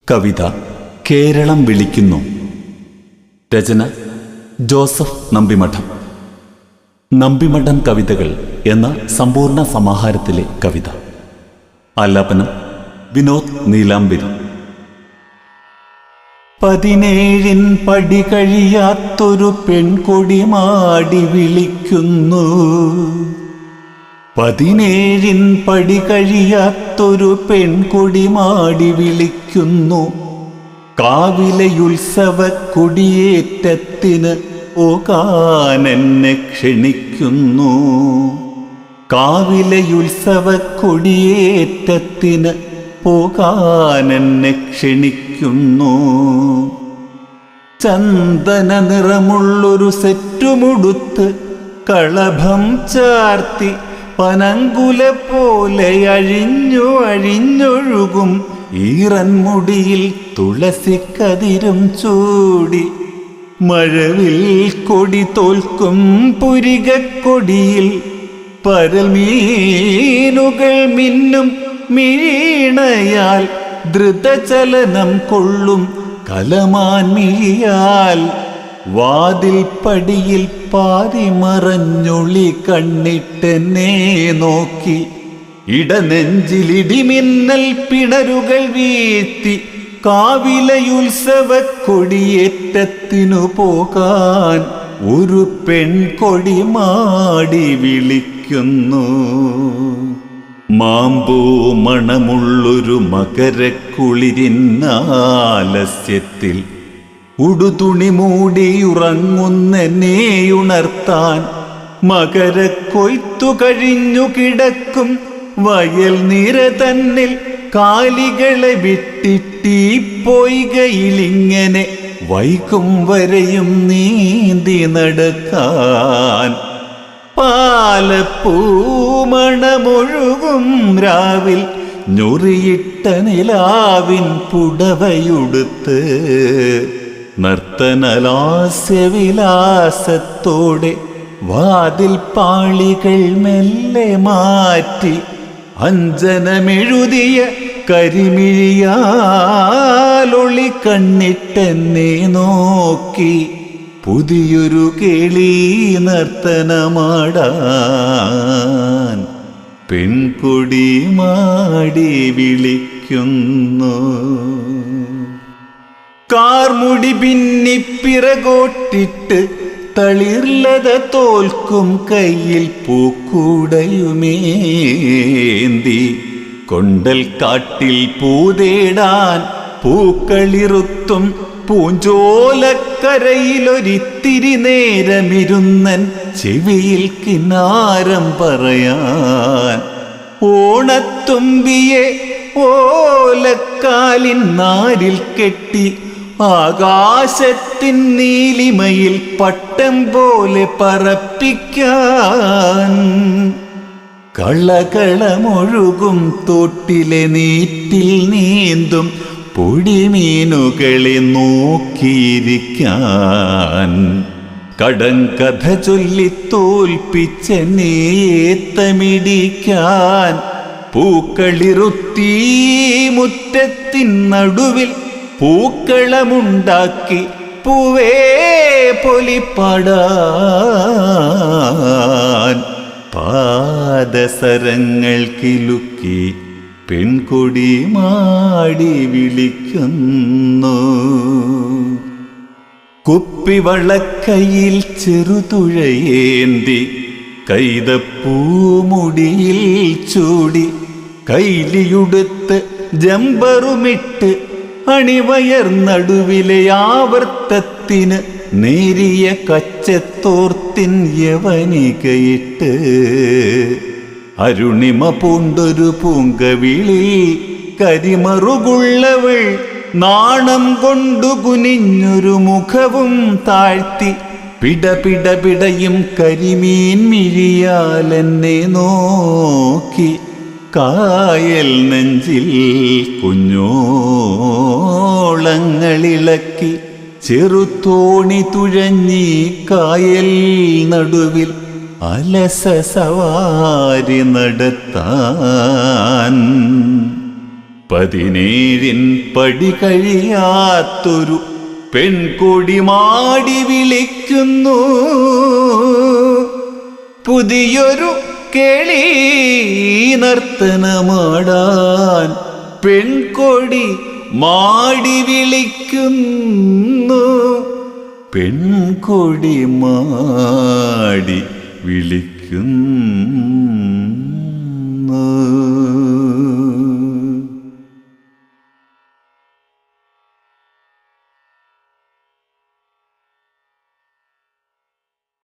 കവിത കേരളം വിളിക്കുന്നു. രചന ജോസഫ് നമ്പിമഠം. നമ്പിമഠം കവിതകൾ എന്ന സമ്പൂർണ്ണ സമാഹാരത്തിലെ കവിത. ആലാപനം വിനോദ് നീലാംബരി. 17 പടി കഴിയാത്തൊരു പെൺകൊടി മാടി വിളിക്കുന്നു. 17 പടി കഴിയാത്തൊരു പെൺകൊടി മാടി വിളിക്കുന്നു. കാവിലയുത്സവ കൊടിയേറ്റത്തിന് പോകാനെന്നെ ക്ഷണിക്കുന്നു. കാവിലയുത്സവ കൊടിയേറ്റത്തിന് പോകാനെന്നെ ക്ഷണിക്കുന്നു. ചന്ദന നിറമുള്ളൊരു സെറ്റുമുടുത്ത് കളഭം ചാർത്തി പനങ്കുല പോലെ അഴിഞ്ഞൊഴുകും ഈറൻമുടിയിൽ തുളസിക്കതിരും ചൂടി മഴവിൽ കൊടി തോൽക്കും പുരികക്കൊടിയിൽ പരൽമീനുകൾ മിന്നും മിഴീണയാൽ ദ്രുതചലനം കൊള്ളും കലമാൻ മിഴിയാൽ വാതിൽ പടിയിൽ പാതി മറഞ്ഞൊളി കണ്ണിട്ടെന്നെ നോക്കി ഇടനെഞ്ചിലിടിമിന്നൽ പിണരുകൾ വീഴ്ത്തി കാവിലയുത്സവ കൊടിയേറ്റത്തിനു പോകാൻ ഒരു പെൺകൊടി മാടി വിളിക്കുന്നു. മാമ്പൂ മണമുള്ളൊരു മകരക്കുളിരിന്നാലസ്യത്തിൽ ഉടുതുണി മൂടിയുറങ്ങുന്നെന്നെ ഉണർത്താൻ മകരക്കൊയ്ത്തു കഴിഞ്ഞു കിടക്കും വയൽ നിര തന്നിൽ കാലികളെ വിട്ടിട്ടീ പൊയ്കയിലിങ്ങനെ വൈകും വരെയും നീന്തി നടക്കാൻ പാലപ്പൂമണമൊഴുകും രാവിൽ ഞൊറിയിട്ട നിലാവിൻ പുടവയുടുത്ത് നർത്തനലാസ്യവിലാസത്തോടെ വാതിൽ പാളികൾ മെല്ലെ മാറ്റി അഞ്ജനമെഴുതിയ കരിമിഴിയാലൊളി കണ്ണിട്ടെന്നെ നോക്കി പുതിയൊരു കേളി നർത്തനമാടാൻ പെൺകൊടി മാടി വിളിക്കുന്നു. കാർമുടി പിന്നിപ്പിറകോട്ടിട്ട് തളിർലത തോൽക്കും കയ്യിൽ പൂക്കൂടയുമേന്തി കൊണ്ടൽ കാട്ടിൽ പൂതേടാൻ പൂക്കളിറുത്തും പൂഞ്ചോലക്കരയിലൊരിത്തിരി നേരമിരുന്നൻ ചെവിയിൽ കിന്നാരം പറയാൻ ഓണത്തുമ്പിയെ ഓലക്കാലിൻ നാരിൽ കെട്ടി ആകാശത്തിൻ നീലിമയിൽ പട്ടം പോലെ പറപ്പിക്കാൻ കളകളമൊഴുകും തോട്ടിലെ നീറ്റിൽ നീന്തും പൊടിമീനുകളെ നോക്കിയിരിക്കാൻ കടങ്കഥ ചൊല്ലി തോൽപ്പിച്ചെന്നേത്തമിടിക്കാൻ പൂക്കളിറുത്തീ മുറ്റത്തിൻ നടുവിൽ പൂക്കളമുണ്ടാക്കി പൂവേ പൊലിപ്പാടാൻ പാദസരങ്ങൾ കിലുക്കി പെൺകൊടി മാടി വിളിക്കുന്നു. കുപ്പിവളക്കയിൽ ചെറുതുഴയേന്തി കൈതപ്പൂമുടിയിൽ ചൂടി കൈലിയുടുത്ത് ജമ്പറുമിട്ട് അണിവയർ നടുവിലെ ആവർത്തത്തിന് നേരിയ കച്ചത്തോർത്തിൻ യവനികയിട്ട് അരുണിമ പൂണ്ടൊരു പൂങ്കവിളിൽ കരിമറുകുള്ളവൾ നാണം കൊണ്ടു കുനിഞ്ഞൊരു മുഖവും താഴ്ത്തി പിടപിടപിടയും കരിമീൻ മിഴിയാലെന്നെ നോക്കി കായൽ നെഞ്ചിൽ കുഞ്ഞോളങ്ങളിളക്കി ചെറുതോണി തുഴഞ്ഞി കായൽ നടുവിൽ അലസ സവാരി നടത്താൻ 17 പടി കഴിയാത്തൊരു പെൺകൊടി മാടി വിളിക്കുന്നു. പുതിയൊരു കേളി നർത്തനമാടാൻ പെൺകൊടി മാടി വിളിക്കുന്നു. പെൺകൊടി മാടി വിളിക്കുന്നു.